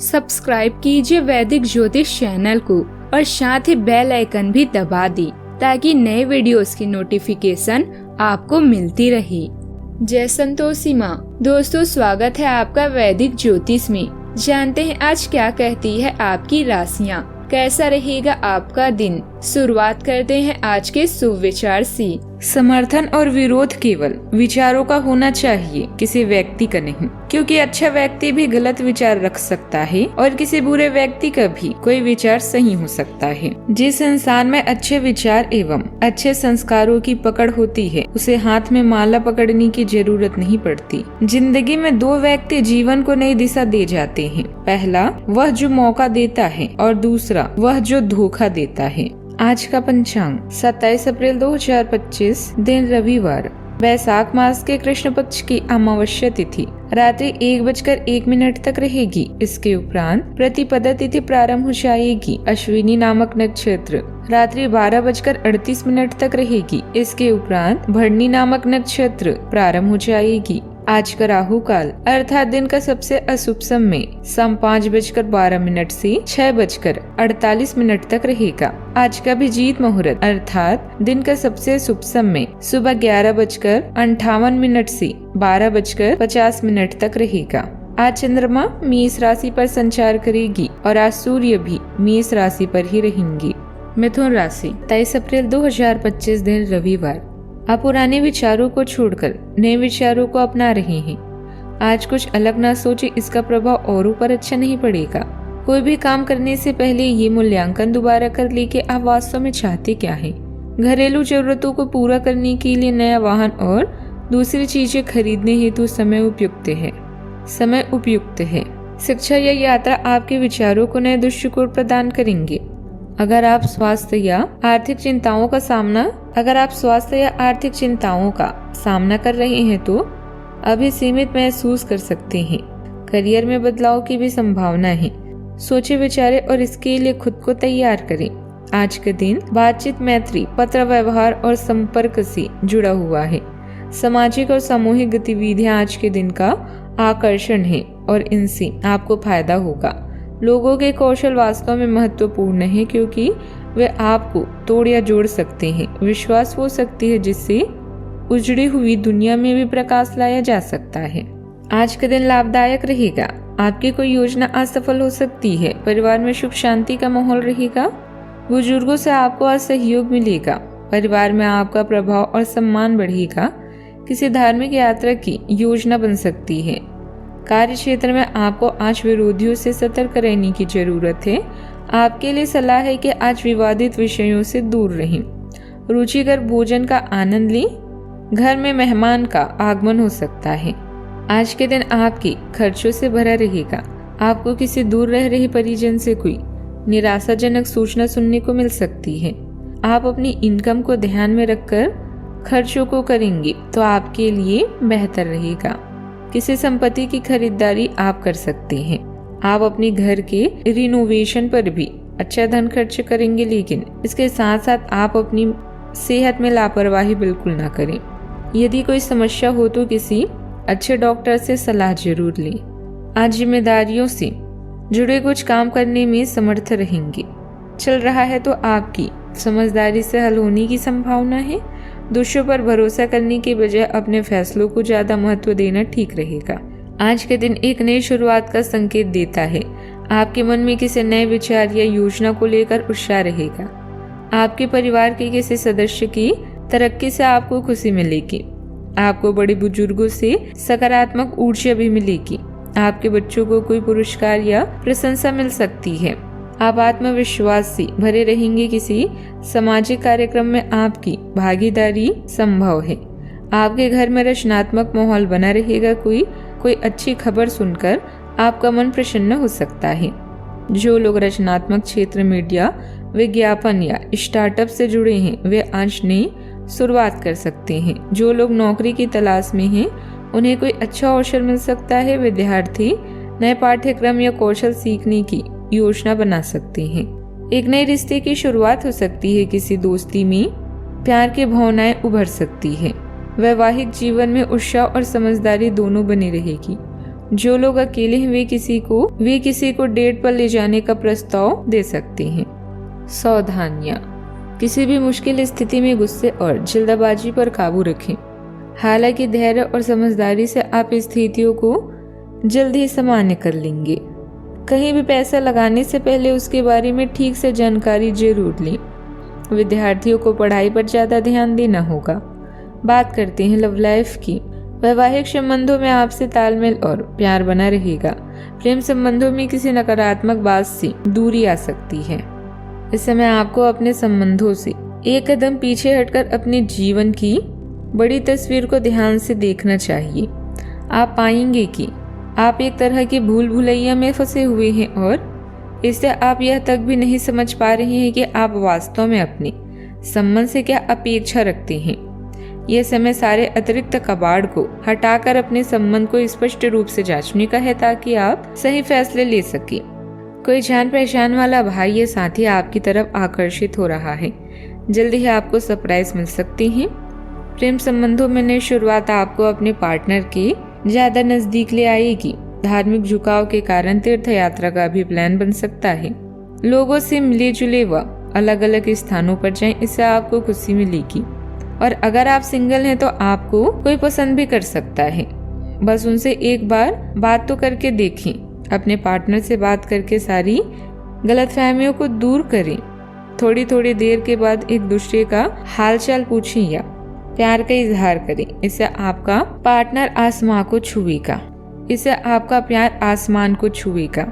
Subscribe कीजिए वैदिक ज्योतिष चैनल को और साथ ही बेल आइकन भी दबा दी ताकि नए वीडियोस की नोटिफिकेशन आपको मिलती रहे। जय संतोषी माँ। दोस्तों, स्वागत है आपका वैदिक ज्योतिष में। जानते हैं आज क्या कहती है आपकी राशियाँ, कैसा रहेगा आपका दिन। शुरुआत करते हैं आज के शुभ विचार से। समर्थन और विरोध केवल विचारों का होना चाहिए, किसी व्यक्ति का नहीं, क्योंकि अच्छा व्यक्ति भी गलत विचार रख सकता है और किसी बुरे व्यक्ति का भी कोई विचार सही हो सकता है। जिस इंसान में अच्छे विचार एवं अच्छे संस्कारों की पकड़ होती है, उसे हाथ में माला पकड़ने की जरूरत नहीं पड़ती। जिंदगी में दो व्यक्ति जीवन को नई दिशा दे जाते हैं। पहला वह जो मौका देता है और दूसरा वह जो धोखा देता है। आज का पंचांग 27 अप्रैल 2025, दिन रविवार। वैशाख मास के कृष्ण पक्ष की अमावस्या तिथि रात्रि 1:01 तक रहेगी। इसके उपरांत प्रतिपदा तिथि प्रारंभ हो जाएगी। अश्विनी नामक नक्षत्र रात्रि 12:38 तक रहेगी। इसके उपरांत भरणी नामक नक्षत्र प्रारंभ हो जाएगी। आज का राहु काल अर्थात दिन का सबसे अशुभ समय शाम 5:12 से 6:48 तक रहेगा। आज का अभिजीत मुहूर्त अर्थात दिन का सबसे शुभ समय सुबह 11:58 से 12:50 तक रहेगा। आज चंद्रमा मेष राशि पर संचार करेगी और आज सूर्य भी मेष राशि पर ही रहेंगी। मिथुन राशि 23 अप्रैल 2025, दिन रविवार। आप पुराने विचारों को छोड़कर नए विचारों को अपना रहे हैं। आज कुछ अलग ना सोचे, इसका प्रभाव औरों पर अच्छा नहीं पड़ेगा। कोई भी काम करने से पहले ये मूल्यांकन दोबारा कर ले कि आप वास्तव में चाहते क्या हैं। घरेलू जरूरतों को पूरा करने के लिए नया वाहन और दूसरी चीजें खरीदने हेतु समय उपयुक्त है। शिक्षा या यात्रा आपके विचारों को नए दृष्टिकोण प्रदान करेंगे। अगर आप स्वास्थ्य या आर्थिक चिंताओं का सामना कर रहे हैं तो अभी सीमित महसूस कर सकते हैं। करियर में बदलाव की भी संभावना है। सोचे विचारे और इसके लिए खुद को तैयार करें। आज का दिन बातचीत, मैत्री, पत्र व्यवहार और संपर्क से जुड़ा हुआ है। सामाजिक और सामूहिक गतिविधियां आज के दिन का आकर्षण है और इनसे आपको फायदा होगा। लोगों के कौशल वास्तव में महत्वपूर्ण है, क्योंकि वे आपको तोड़ या जोड़ सकते हैं। विश्वास हो सकती है जिससे उजड़ी हुई दुनिया में भी प्रकाश लाया जा सकता है। आज का दिन लाभदायक रहेगा। आपकी कोई योजना असफल हो सकती है। परिवार में सुख शांति का माहौल रहेगा। बुजुर्गों से आपको आज सहयोग मिलेगा। परिवार में आपका प्रभाव और सम्मान बढ़ेगा। किसी धार्मिक यात्रा की योजना बन सकती है। कार्य क्षेत्र में आपको आज विरोधियों से सतर्क रहने की जरूरत है। आपके लिए सलाह है कि आज विवादित विषयों से दूर रहें। रुचिकर भोजन का आनंद लें। घर में मेहमान का आगमन हो सकता है। आज के दिन आपके खर्चों से भरा रहेगा। आपको किसी दूर रह रहे परिजन से कोई निराशाजनक सूचना सुनने को मिल सकती है। आप अपनी इनकम को ध्यान में रखकर खर्चों को करेंगे तो आपके लिए बेहतर रहेगा। किसी संपत्ति की खरीदारी आप कर सकते हैं। आप अपने घर के रिनोवेशन पर भी अच्छा धन खर्च करेंगे, लेकिन इसके साथ साथ आप अपनी सेहत में लापरवाही बिल्कुल ना करें। यदि कोई समस्या हो तो किसी अच्छे डॉक्टर से सलाह जरूर लें। आज जिम्मेदारियों से जुड़े कुछ काम करने में समर्थ रहेंगे। चल रहा है तो आपकी समझदारी से हल होने की संभावना है। दूसरों पर भरोसा करने के बजाय अपने फैसलों को ज्यादा महत्व देना ठीक रहेगा। आज के दिन एक नई शुरुआत का संकेत देता है। आपके मन में किसी नए विचार या योजना को लेकर उत्साह रहेगा। आपके परिवार के किसी सदस्य की तरक्की से आपको खुशी मिलेगी। आपको बड़े बुजुर्गों से सकारात्मक ऊर्जा भी मिलेगी। आपके बच्चों को कोई पुरस्कार या प्रशंसा मिल सकती है। आप आत्मविश्वास से भरे रहेंगे। किसी सामाजिक कार्यक्रम में आपकी भागीदारी संभव है। आपके घर में रचनात्मक माहौल बना रहेगा। कोई अच्छी खबर सुनकर आपका मन प्रसन्न हो सकता है। जो लोग रचनात्मक क्षेत्र, मीडिया, विज्ञापन या स्टार्टअप से जुड़े हैं, वे आज नई शुरुआत कर सकते हैं। जो लोग नौकरी की तलाश में हैं, उन्हें कोई अच्छा अवसर मिल सकता है। विद्यार्थी नए पाठ्यक्रम या कौशल सीखने की योजना बना सकते हैं। एक नए रिश्ते की शुरुआत हो सकती है। किसी दोस्ती में प्यार की भावनाएं उभर सकती है। वैवाहिक जीवन में उत्साह और समझदारी दोनों बनी रहेगी। जो लोग अकेले हैं वे किसी को डेट पर ले जाने का प्रस्ताव दे सकते हैं। सावधानियां, किसी भी मुश्किल स्थिति में गुस्से और जल्दबाजी पर काबू रखें। हालांकि धैर्य और समझदारी से आप स्थितियों को जल्द ही सामान्य कर लेंगे। कहीं भी पैसा लगाने से पहले उसके बारे में ठीक से जानकारी जरूर लें। विद्यार्थियों को पढ़ाई पर ज्यादा ध्यान देना होगा। बात करते हैं लव लाइफ की। वैवाहिक संबंधों में आपसे तालमेल और प्यार बना रहेगा। प्रेम संबंधों में किसी नकारात्मक बात से दूरी आ सकती है। इस समय आपको अपने संबंधों से एक कदम पीछे हटकर अपने जीवन की बड़ी तस्वीर को ध्यान से देखना चाहिए। आप पाएंगे कि आप एक तरह की भूल भुलैया में फंसे हुए हैं और इससे आप यह तक भी नहीं समझ पा रहे हैं कि आप वास्तव में अपने संबंध से क्या अपेक्षा रखते हैं। यह समय सारे अतिरिक्त कबाड़ को हटाकर अपने संबंध को स्पष्ट रूप से जांचने का है, ताकि आप सही फैसले ले सके। कोई जान पहचान वाला भाई या साथी आपकी तरफ आकर्षित हो रहा है। जल्द ही आपको सरप्राइज मिल सकती है। प्रेम संबंधों में नई शुरुआत आपको अपने पार्टनर के ज्यादा नजदीक ले आएगी। धार्मिक झुकाव के कारण तीर्थ यात्रा का भी प्लान बन सकता है। लोगों से मिले जुले व अलग अलग स्थानों पर जाएं, इससे आपको खुशी मिलेगी। और अगर आप सिंगल हैं तो आपको कोई पसंद भी कर सकता है। बस उनसे एक बार बात तो करके देखें। अपने पार्टनर से बात करके सारी गलतफहमियों को दूर करें। थोड़ी थोड़ी देर के बाद एक दूसरे का हालचाल पूछें या प्यार का इजहार करें। इससे आपका पार्टनर आसमान को छुएगा। इससे आपका प्यार आसमान को छुएगा।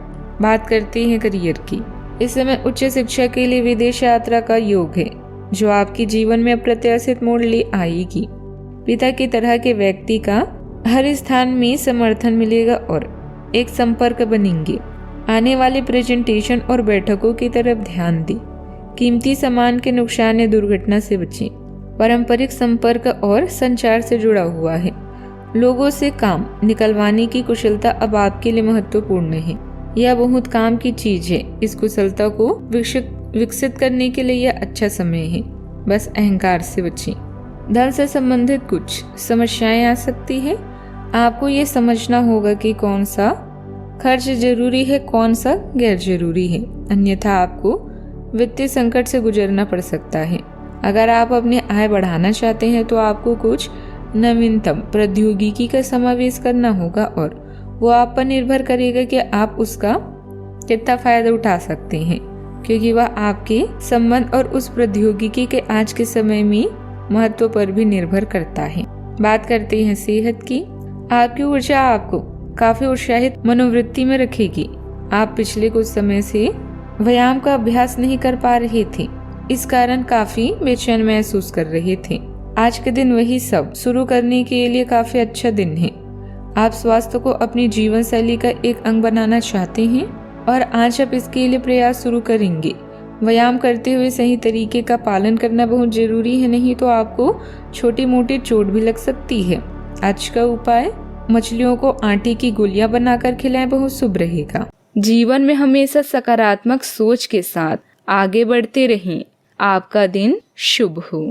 बात करते हैं करियर की। इस समय उच्च शिक्षा के लिए विदेश यात्रा का योग है, जो आपके जीवन में अप्रत्याशित मोड़ ले आएगी। पिता की तरह के व्यक्ति का हर स्थान में समर्थन मिलेगा और एक संपर्क बनेंगे। आने वाले प्रेजेंटेशन और बैठकों की तरफ ध्यान दें। कीमती सामान के नुकसान या दुर्घटना से बचें। पारंपरिक संपर्क और संचार से जुड़ा हुआ है। लोगों से काम निकलवाने की कुशलता अब आपके लिए महत्वपूर्ण है। यह बहुत काम की चीज है। इस कुशलता को विकसित करने के लिए यह अच्छा समय है। बस अहंकार से बचें। धन से संबंधित कुछ समस्याएं आ सकती है। आपको ये समझना होगा कि कौन सा खर्च जरूरी है, कौन सा गैर जरूरी है, अन्यथा आपको वित्तीय संकट से गुजरना पड़ सकता है। अगर आप अपनी आय बढ़ाना चाहते हैं तो आपको कुछ नवीनतम प्रौद्योगिकी का समावेश करना होगा और वो आप पर निर्भर करेगा कि आप उसका कितना फायदा उठा सकते हैं, क्योंकि वह आपके संबंध और उस प्रौद्योगिकी के आज के समय में महत्व पर भी निर्भर करता है। बात करते हैं सेहत की। आपकी ऊर्जा आपको काफी उत्साहित मनोवृत्ति में रखेगी। आप पिछले कुछ समय से व्यायाम का अभ्यास नहीं कर पा रहे थे, इस कारण काफी बेचैन महसूस कर रहे थे। आज के दिन वही सब शुरू करने के लिए काफी अच्छा दिन है। आप स्वास्थ्य को अपनी जीवन शैली का एक अंग बनाना चाहते हैं और आज आप इसके लिए प्रयास शुरू करेंगे। व्यायाम करते हुए सही तरीके का पालन करना बहुत जरूरी है, नहीं तो आपको छोटी मोटी चोट भी लग सकती है। आज का उपाय, मछलियों को आटे की गोलियां बनाकर खिलाएं, बहुत शुभ रहेगा। जीवन में हमेशा सकारात्मक सोच के साथ आगे बढ़ते रहें। आपका दिन शुभ हो।